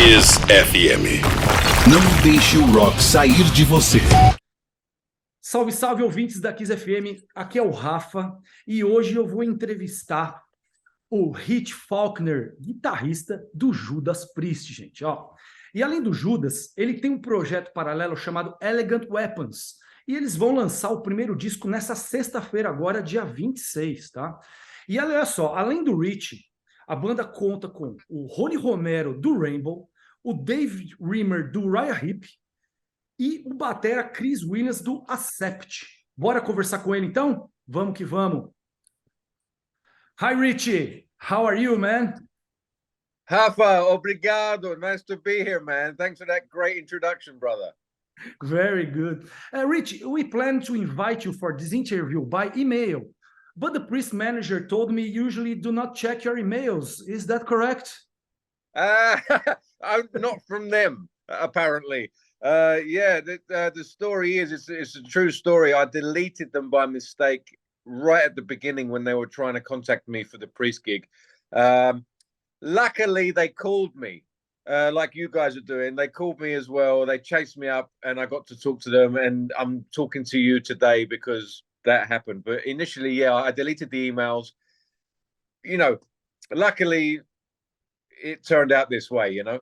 KissFM. Não deixe o rock sair de você. Salve, salve, ouvintes da KissFM. Aqui é o Hafa e hoje eu vou entrevistar o Richie Faulkner, guitarrista do Judas Priest, gente. Ó. E além do Judas, ele tem um projeto paralelo chamado Elegant Weapons. E eles vão lançar o primeiro disco nessa sexta-feira agora, dia 26, tá? E olha só, além do Richie, a banda conta com o Rony Romero, do Rainbow, o Dave Rimmer, do Uriah Heep, e o batera Chris Williams, do Accept. Bora conversar com ele, então? Vamos que vamos. Hi, Richie. How are you, man? Hafa, obrigado. Nice to be here, man. Thanks for that great introduction, brother. Very good. Richie, we plan to invite you for this interview by email, but the Priest manager told me you usually do not check your emails. Is that correct? I'm not from them, apparently. Yeah, the story is, it's a true story. I deleted them by mistake right at the beginning when they were trying to contact me for the Priest gig. Luckily, they called me, like you guys are doing. They called me as well. They chased me up and I got to talk to them. And I'm talking to you today because that happened. But initially, yeah, I deleted the emails. You know, luckily, it turned out this way, you know.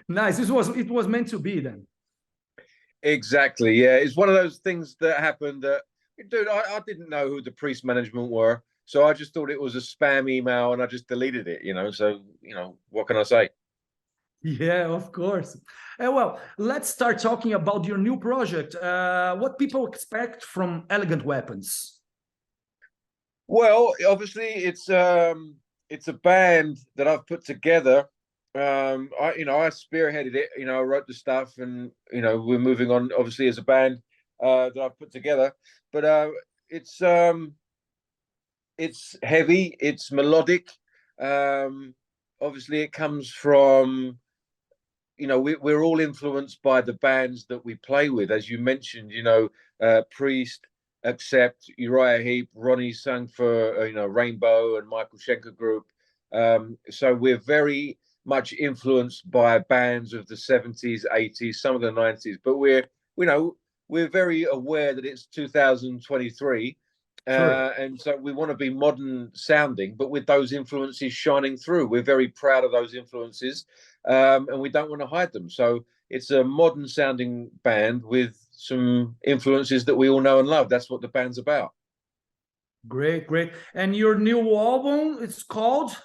Nice. It was meant to be then. Exactly. Yeah, it's one of those things that happened that, dude, I didn't know who the Priest management were, so I just thought it was a spam email and I just deleted it, you know. So, you know, what can I say? Yeah, of course. Well, let's start talking about your new project. What people expect from Elegant Weapons? Well, obviously, it's a band that I've put together. I spearheaded it. You know, I wrote the stuff, and you know, we're moving on. Obviously, as a band that I've put together, but it's heavy, it's melodic. Obviously, it comes from, you know, we're all influenced by the bands that we play with, as you mentioned. You know, Priest, Accept, Uriah Heep, Ronnie sung for you know, Rainbow and Michael Schenker Group. So we're very much influenced by bands of the 70s, 80s, some of the 90s, but we're very aware that it's 2023. Sure. And so we want to be modern sounding, but with those influences shining through. We're very proud of those influences, and we don't want to hide them. So it's a modern sounding band with some influences that we all know and love. That's what the band's about. Great, great. And your new album, it's called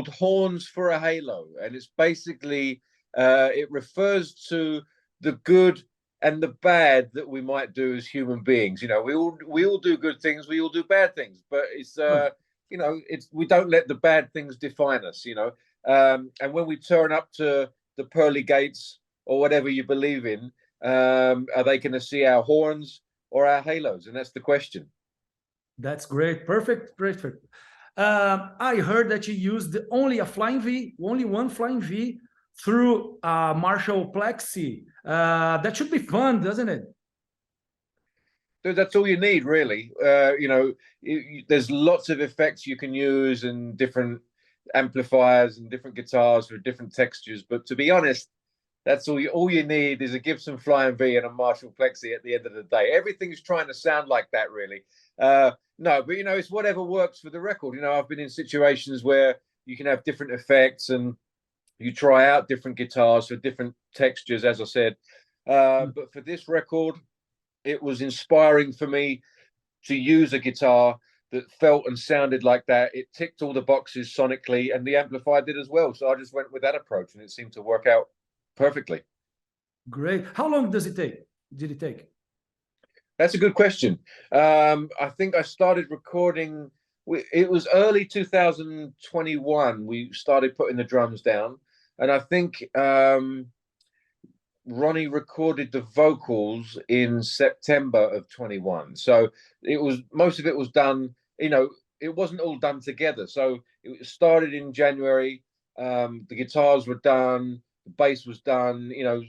Horns for a Halo, and it's basically it refers to the good and the bad that we might do as human beings. You know, we all do good things, we all do bad things, but it's you know, we don't let the bad things define us. You know, and when we turn up to the pearly gates or whatever you believe in, are they going to see our horns or our halos? And that's the question. That's great. Perfect. Perfect. I heard that you used only one flying V through Marshall Plexi. That should be fun, doesn't it? Dude, that's all you need, really. You know, there's lots of effects you can use and different amplifiers and different guitars for different textures. But to be honest, that's all you need is a Gibson Flying V and a Marshall Plexi at the end of the day. Everything's trying to sound like that, really. No, but you know, it's whatever works for the record. You know, I've been in situations where you can have different effects and you try out different guitars for different textures, as I said. But for this record, it was inspiring for me to use a guitar that felt and sounded like that. It ticked all the boxes sonically, and the amplifier did as well. So I just went with that approach, and it seemed to work out perfectly. Great. How long did it take? That's a good question. I think I started recording, it was early 2021. We started putting the drums down, and I think Ronnie recorded the vocals in September of 21. So most of it was done, you know, it wasn't all done together. So it started in January. The guitars were done, the bass was done, you know,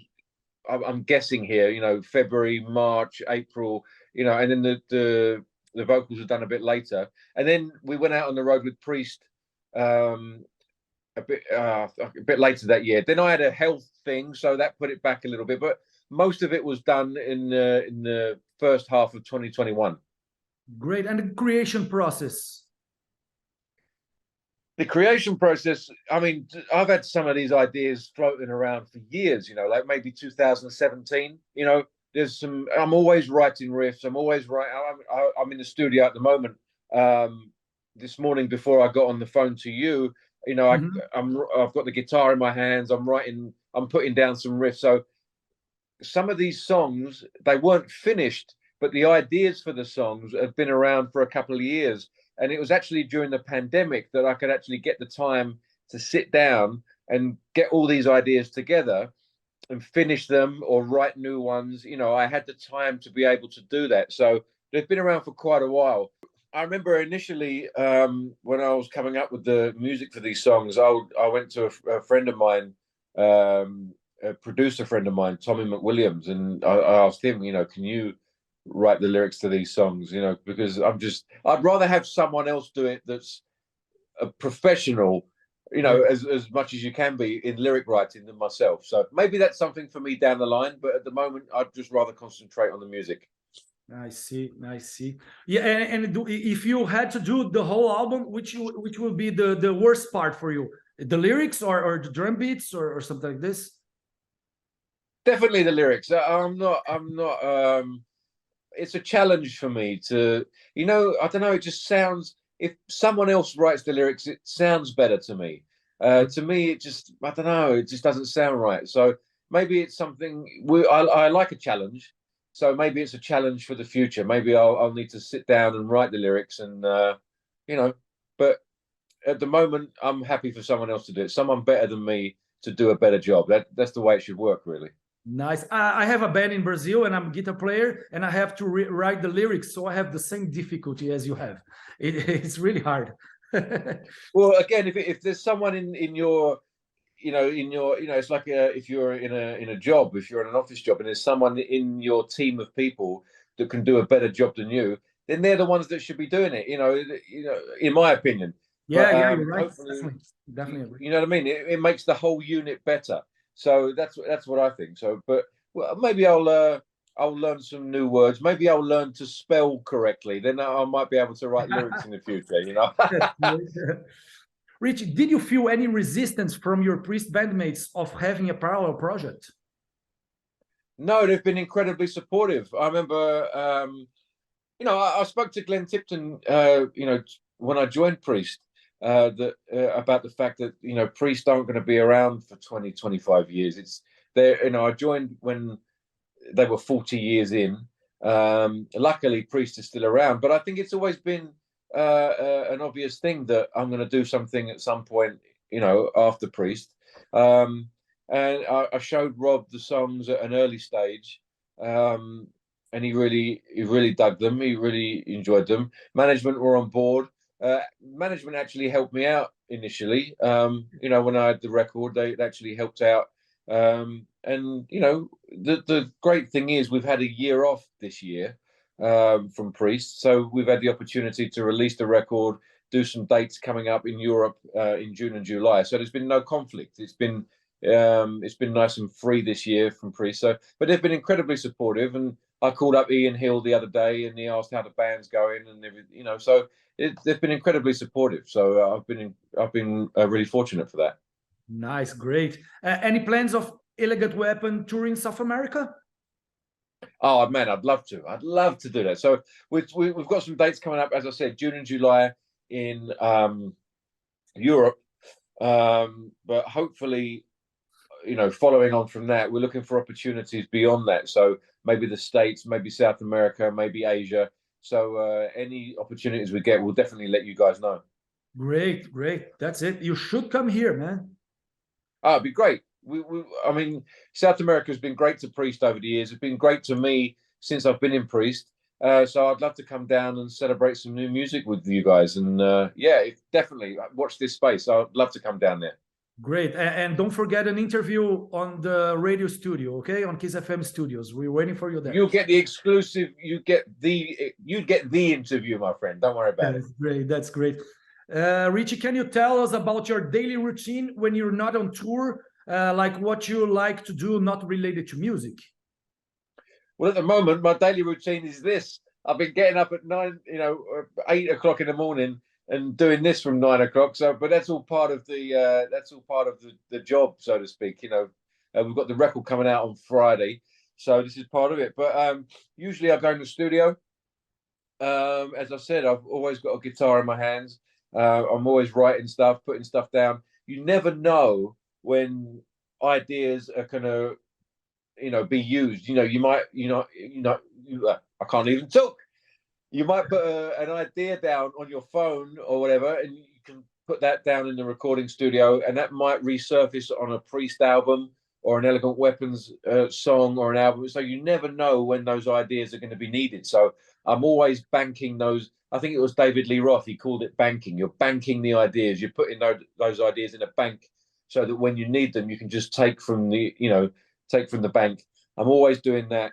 I'm guessing here, you know, February, March, April, you know, and then the vocals were done a bit later. And then we went out on the road with Priest a bit later that year. Then I had a health thing, so that put it back a little bit. But most of it was done in the first half of 2021. Great. And the creation process? The creation process, I mean, I've had some of these ideas floating around for years, you know, like maybe 2017, you know, I'm always writing riffs. I'm always writing. I'm in the studio at the moment. This morning before I got on the phone to you, you know, I've got the guitar in my hands. I'm putting down some riffs. So some of these songs, they weren't finished, but the ideas for the songs have been around for a couple of years. And it was actually during the pandemic that I could actually get the time to sit down and get all these ideas together and finish them or write new ones. You know, I had the time to be able to do that. So they've been around for quite a while. I remember initially when I was coming up with the music for these songs, I went to a friend of mine, a producer friend of mine, Tommy McWilliams, and I asked him, you know, can you write the lyrics to these songs, you know, because I'd rather have someone else do it that's a professional, you know, as much as you can be in lyric writing than myself. So maybe that's something for me down the line, but at the moment I'd just rather concentrate on the music. I see. Yeah, and if you had to do the whole album, which would be the worst part for you? The lyrics or the drum beats or something like this? Definitely the lyrics. I'm not it's a challenge for me to, you know, I don't know, it just sounds, if someone else writes the lyrics, it sounds better to me. To me, it just, I don't know, it just doesn't sound right. So maybe it's something, I like a challenge. So maybe it's a challenge for the future. Maybe I'll need to sit down and write the lyrics and, you know, but at the moment, I'm happy for someone else to do it. Someone better than me to do a better job. That's the way it should work, really. Nice. I have a band in Brazil and I'm a guitar player and I have to write the lyrics. So I have the same difficulty as you have. It's really hard. Well, again, if there's someone in your, you know, it's like if you're in a job, if you're in an office job and there's someone in your team of people that can do a better job than you, then they're the ones that should be doing it, you know, in my opinion. Yeah, but, you're right. Definitely agree. You know what I mean? It makes the whole unit better. So that's what I think. So, but well, maybe I'll learn some new words. Maybe I'll learn to spell correctly. Then I might be able to write lyrics in the future, you know. Rich, did you feel any resistance from your Priest bandmates of having a parallel project? No, they've been incredibly supportive. I remember, you know, I spoke to Glenn Tipton, you know, when I joined Priest, about the fact that, you know, Priest aren't going to be around for 20, 25 years. It's there, you know, I joined when they were 40 years in. Luckily, Priest is still around, but I think it's always been an obvious thing that I'm going to do something at some point, you know, after Priest. And I showed Rob the songs at an early stage, and he really dug them. He really enjoyed them. Management were on board. Management actually helped me out initially. You know, when I had the record, they actually helped out. And you know, the great thing is we've had a year off this year from Priest, so we've had the opportunity to release the record, do some dates coming up in Europe in June and July. So there's been no conflict. It's been nice and free this year from Priest. So, but they've been incredibly supportive. And I called up Ian Hill the other day, and he asked how the band's going and everything. You know, so they've been incredibly supportive. So I've been really fortunate for that. Nice, great. Any plans of Elegant Weapon touring South America? Oh man, I'd love to do that. So we've got some dates coming up, as I said, June and July in Europe, but hopefully, you know, following on from that, we're looking for opportunities beyond that. So maybe the States, maybe South America, maybe Asia. So any opportunities we get, we'll definitely let you guys know. Great. That's it. You should come here, man. Oh, it'd be great. I mean, South America has been great to Priest over the years. It's been great to me since I've been in Priest. So I'd love to come down and celebrate some new music with you guys. And yeah, definitely watch this space. I'd love to come down there. Great. And don't forget an interview on the radio studio, okay? On KissFM studios. We're waiting for you there. You'll get the exclusive, you get the interview, my friend. Don't worry about it. That's great. Richie, can you tell us about your daily routine when you're not on tour? Like what you like to do, not related to music? Well, at the moment, my daily routine is this. I've been getting up at 8 o'clock in the morning and doing this from 9 o'clock. So, but that's all part of the job, so to speak. We've got the record coming out on Friday, so this is part of it. But usually I go in the studio. As I said, I've always got a guitar in my hands. I'm always writing stuff, putting stuff down. You never know when ideas are gonna, be used. You might, I can't even talk. You might put an idea down on your phone or whatever, and you can put that down in the recording studio, and that might resurface on a Priest album or an Elegant Weapons song or an album. So you never know when those ideas are going to be needed. So I'm always banking those. I think it was David Lee Roth. He called it banking. You're banking the ideas. You're putting those ideas in a bank so that when you need them, you can just take from the bank. I'm always doing that.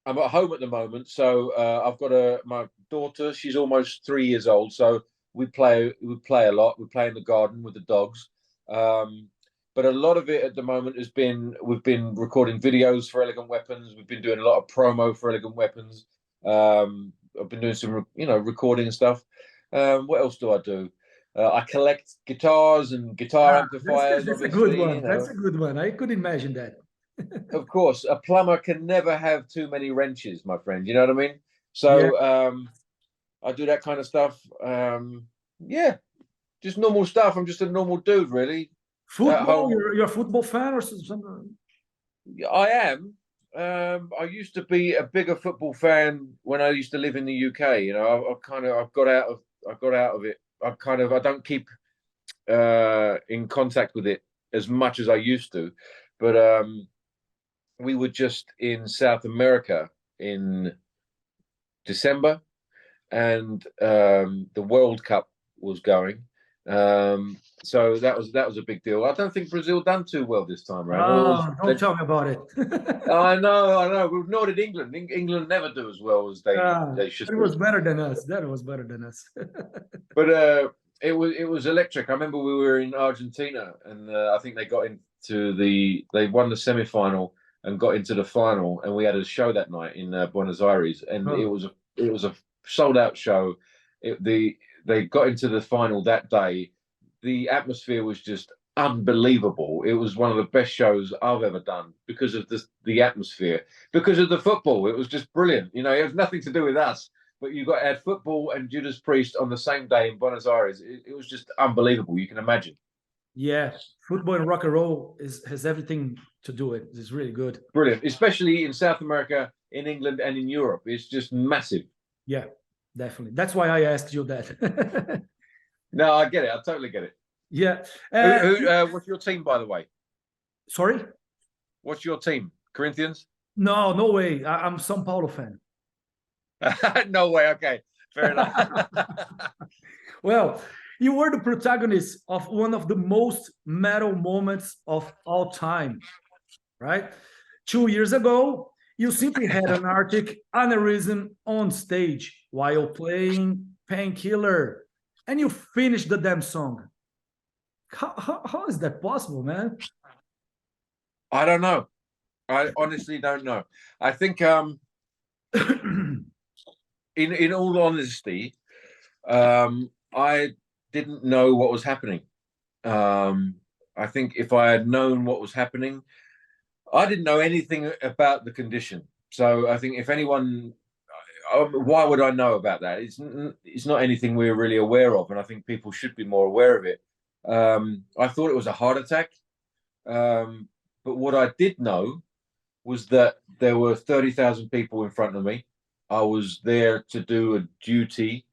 I'm at home at the moment, so I've got my daughter. She's almost 3 years old, so we play a lot. We play in the garden with the dogs. But a lot of it at the moment we've been recording videos for Elegant Weapons. We've been doing a lot of promo for Elegant Weapons. I've been doing some, recording and stuff. What else do I do? I collect guitars and guitar amplifiers. That's a good one. That's a good one. I could imagine that. Of course, a plumber can never have too many wrenches, my friend. You know what I mean? So I do that kind of stuff. Yeah, just normal stuff. I'm just a normal dude, really. Football? You're a football fan or something? I am. I used to be a bigger football fan when I used to live in the UK. I've got out of it. I don't keep in contact with it as much as I used to. But we were just in South America in December, and the World Cup was going. So that was a big deal. I don't think Brazil done too well this time around. Don't tell me about it. I know. We've noted England. England never do as well as they should. It was better than us. That was better than us. But it was electric. I remember we were in Argentina, and I think they won the semi-final and got into the final, and we had a show that night in Buenos Aires, and it was a sold out show. They got into the final that day. The atmosphere was just unbelievable. It was one of the best shows I've ever done because of the atmosphere, because of the football. It was just brilliant. It has nothing to do with us, but you had football and Judas Priest on the same day in Buenos Aires. It was just unbelievable. You can imagine. Yeah, football and rock and roll has everything to do it. It's really good. Brilliant, especially in South America, in England, and in Europe. It's just massive. Yeah, definitely. That's why I asked you that. No, I get it. I totally get it. Yeah. What's your team, by the way? Sorry? What's your team? Corinthians? No way. I'm São Paulo fan. No way. Okay, fair enough. Well, you were the protagonist of one of the most metal moments of all time, right? 2 years ago, you simply had an aortic aneurysm on stage while playing Painkiller, and you finished the damn song. How is that possible, man? I don't know. I honestly don't know. I think, in all honesty, I didn't know what was happening. I think if I had known what was happening, I didn't know anything about the condition. So I think if anyone, why would I know about that? It's not anything we're really aware of, and I think people should be more aware of it. I thought it was a heart attack, but what I did know was that there were 30,000 people in front of me. I was there to do a duty.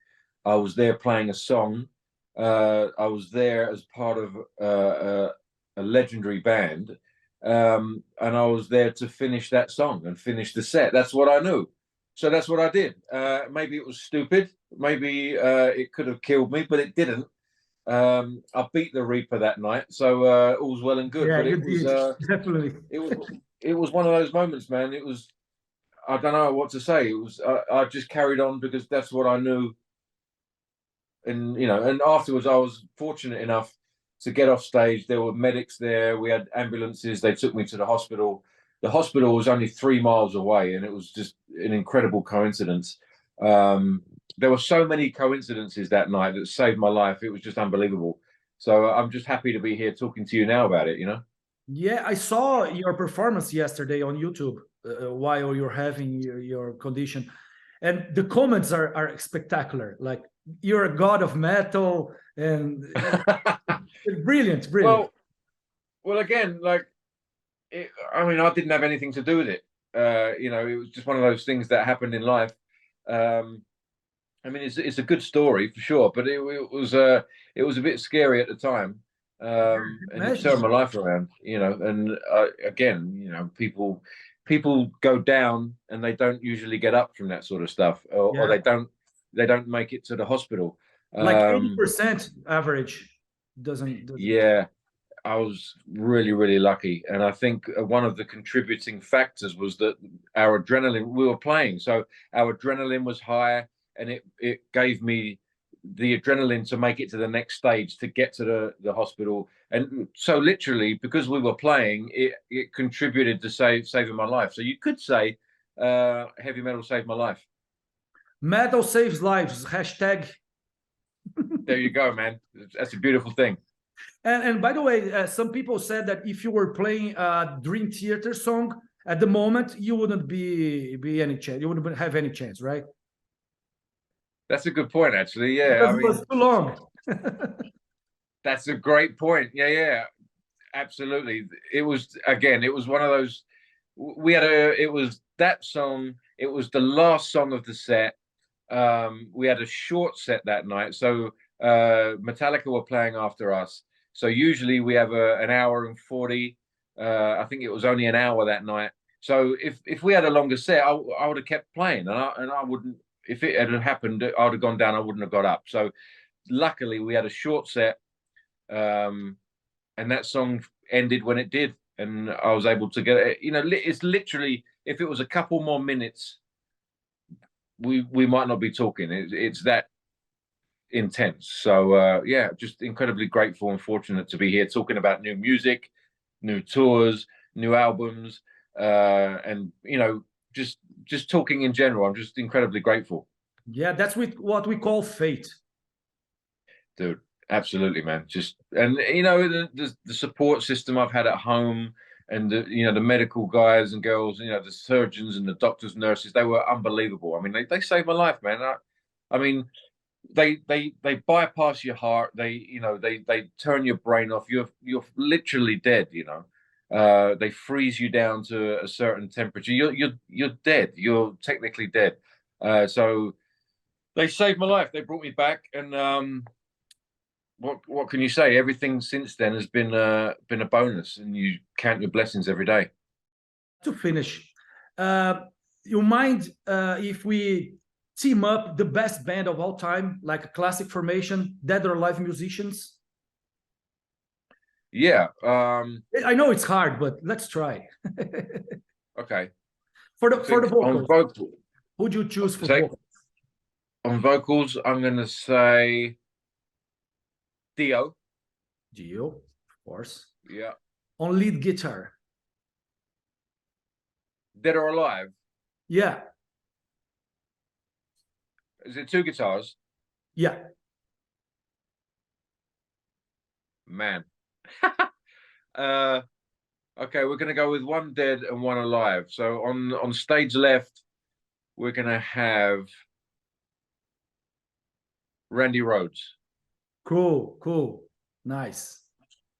I was there playing a song. I was there as part of a legendary band, and I was there to finish that song and finish the set. That's what I knew. So that's what I did. Maybe it was stupid. Maybe it could have killed me, but it didn't. I beat the Reaper that night, so all's well and good. Yeah, but it was definitely. It was one of those moments, man. It was, I don't know what to say. It was I just carried on because that's what I knew and and afterwards, I was fortunate enough to get off stage. There were medics there. We had ambulances. They took me to the hospital. The hospital was only 3 miles away, and it was just an incredible coincidence. There were so many coincidences that night that saved my life. It was just unbelievable. So I'm just happy to be here talking to you now about it, Yeah, I saw your performance yesterday on YouTube while you're having your condition. And the comments are spectacular. Like, you're a god of metal, and brilliant, brilliant. Well, again, like, I mean, I didn't have anything to do with it. It was just one of those things that happened in life. I mean, it's a good story for sure, but it was a bit scary at the time, and it turned my life around. And again, people go down and they don't usually get up from that sort of stuff, or they don't make it to the hospital. Like 80% average doesn't. Yeah, I was really, really lucky. And I think one of the contributing factors was that our adrenaline, we were playing, so our adrenaline was high, and it gave me the adrenaline to make it to the next stage, to get to the hospital. And so literally, because we were playing, it contributed to saving my life. So you could say heavy metal saved my life. Metal saves lives. Hashtag. There you go, man. That's a beautiful thing. And by the way, some people said that if you were playing a Dream Theater song at the moment, you wouldn't be any chance. You wouldn't have any chance, right? That's a good point, actually. Yeah, because it was too long. That's a great point. Yeah, absolutely. It was one of those. It was that song. It was the last song of the set. We had a short set that night, so Metallica were playing after us. So usually we have an hour and 40. I think it was only an hour that night. So if we had a longer set, I would have kept playing, and I wouldn't. If it had happened, I would have gone down. I wouldn't have got up. So luckily we had a short set, and that song ended when it did, and I was able to get it. It's literally, if it was a couple more minutes, we might not be talking. It's that intense. So yeah, just incredibly grateful and fortunate to be here talking about new music, new tours, new albums, and just talking in general. I'm just incredibly grateful. Yeah, that's what we call fate. Dude, absolutely, man. And the support system I've had at home, and the medical guys and girls, the surgeons and the doctors, nurses, they were unbelievable. I mean, they saved my life, man. I mean, they bypass your heart. They turn your brain off. You're literally dead. They freeze you down to a certain temperature. You're dead. You're technically dead. So they saved my life. They brought me back, and what can you say? Everything since then has been a bonus, and you count your blessings every day. To finish, you mind if we team up the best band of all time, like a classic formation, dead or alive musicians? Yeah. I know it's hard, but let's try. Okay. For the vocals, who'd you choose for vocals? On vocals, I'm going to say Dio. Dio, of course. Yeah. On lead guitar? Dead or alive? Yeah. Is it 2 guitars? Yeah. Man. Okay, we're going to go with 1 dead and 1 alive. So on stage left, we're going to have Randy Rhoads. Cool. Nice.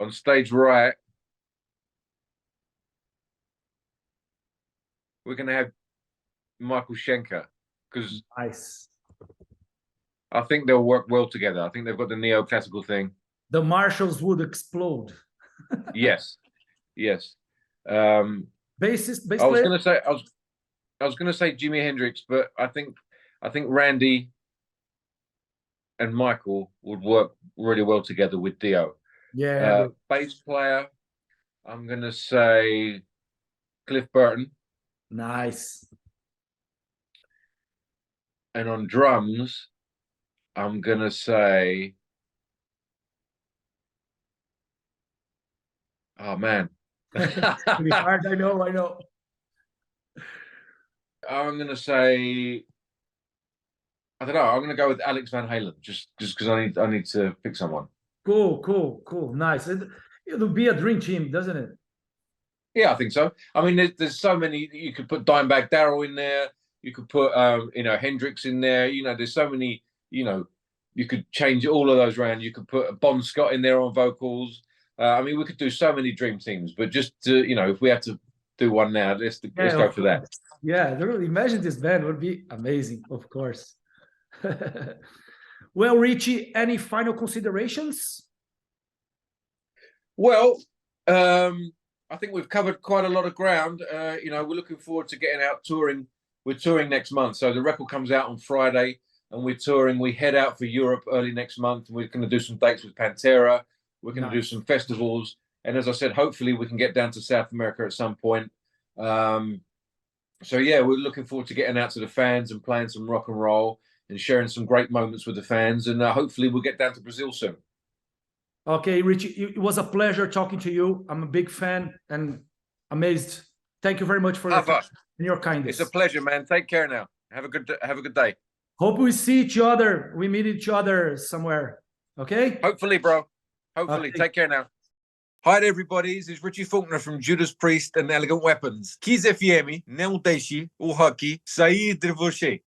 On stage right, we're going to have Michael Schenker, because nice. I think they'll work well together. I think they've got the neoclassical thing. The Marshalls would explode. Yes. Bass I was going to say Jimi Hendrix, but I think Randy and Michael would work really well together with Dio. Yeah. Bass player, I'm going to say Cliff Burton. Nice. And on drums, I'm gonna say, oh man. Pretty hard, I know. I'm gonna say, I don't know. I'm gonna go with Alex Van Halen, just because I need to pick someone. Cool. Nice. It'll be a dream team, doesn't it? Yeah, I think so. I mean, there's so many. You could put Dimebag Darrell in there. You could put Hendrix in there. There's so many. You could change all of those around. You could put Bon Scott in there on vocals. I mean, we could do so many dream teams. But just to, if we had to do one now, let's go for that. Yeah, imagine this band would be amazing, of course. Well, Richie, any final considerations? Well, I think we've covered quite a lot of ground. We're looking forward to getting out touring. We're touring next month. So the record comes out on Friday and we're touring. We head out for Europe early next month. We're going to do some dates with Pantera. We're going to do some festivals. And as I said, hopefully we can get down to South America at some point. So yeah, we're looking forward to getting out to the fans and playing some rock and roll and sharing some great moments with the fans. And hopefully we'll get down to Brazil soon. Okay, Richie, it was a pleasure talking to you. I'm a big fan and amazed. Thank you very much for your kindness. It's a pleasure, man. Take care now. Have a good day. Hope we see each other. We meet each other somewhere. Okay? Hopefully, bro. Hopefully. Okay. Take care now. Hi there, everybody. This is Richie Faulkner from Judas Priest and Elegant Weapons. KissFM, não deixe o rock sair de você.